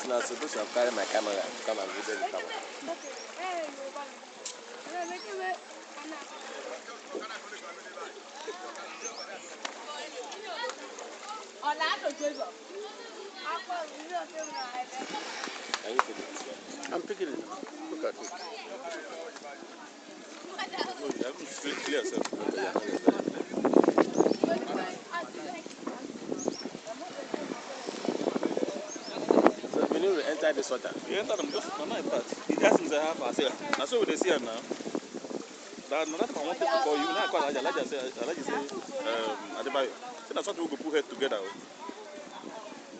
not supposed to have carried my camera to come and video the camera. Can you take it? I'm picking it. Look at it. No, you have to clear yourself. So we need to enter this water. We enter them just one night part. The gas is a half. I say, that's what they see now. That's not what I want for you. Now, because I like to say, Adebayo. That's what we go put head together.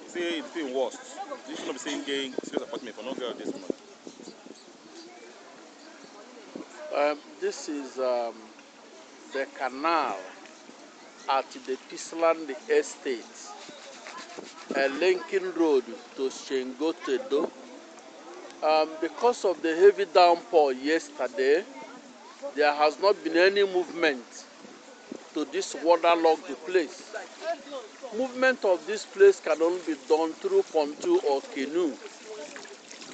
Say it's the worst. You should not be saying gay serious apartment for no girl this month. This is the canal at the Peaceland estate, a linking road to Shengotedo. Because of the heavy downpour yesterday, there has not been any movement to this waterlogged place. Movement of this place can only be done through pontoon or canoe.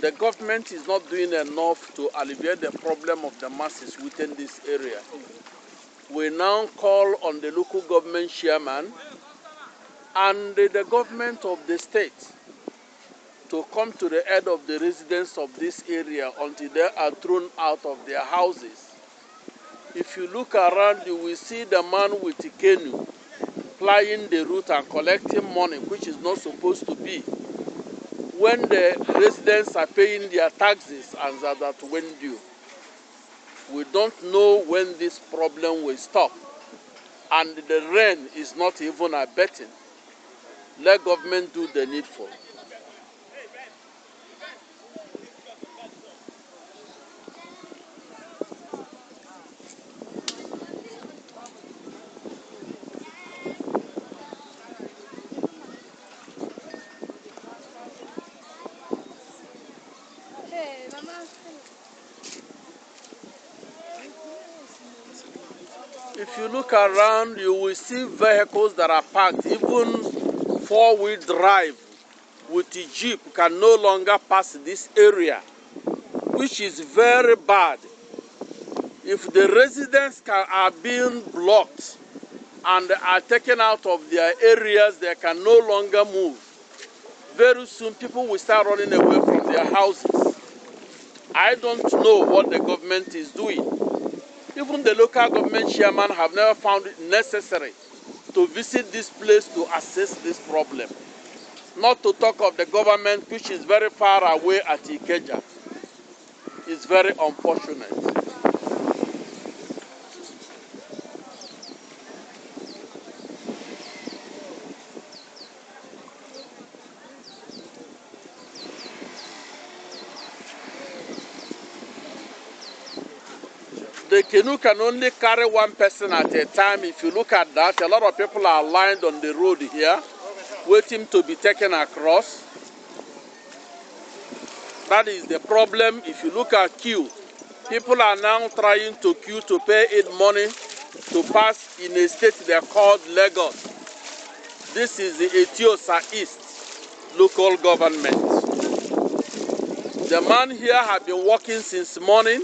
The government is not doing enough to alleviate the problem of the masses within this area. We now call on the local government chairman and the government of the state to come to the aid of the residents of this area until they are thrown out of their houses. If you look around, you will see the man with the canoe plying the route and collecting money, which is not supposed to be, when the residents are paying their taxes and that when due. We don't know when this problem will stop, and the rain is not even abating. Let government do the needful. If you look around, you will see vehicles that are parked, even four-wheel drive with the jeep can no longer pass this area, which is very bad. If the residents are being blocked and are taken out of their areas, they can no longer move. Very soon, people will start running away from their houses. I don't know what the government is doing. Even the local government chairman have never found it necessary to visit this place to assess this problem. Not to talk of the government, which is very far away at Ikeja. It's very unfortunate. The canoe can only carry one person at a time. If you look at that, a lot of people are lined on the road here, waiting to be taken across. That is the problem. If you look at queue, people are now trying to queue to pay it money to pass in a state they are called Lagos. This is the Etiosa East local government. The man here has been working since morning,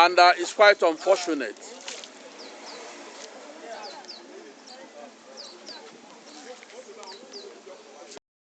and it's quite unfortunate.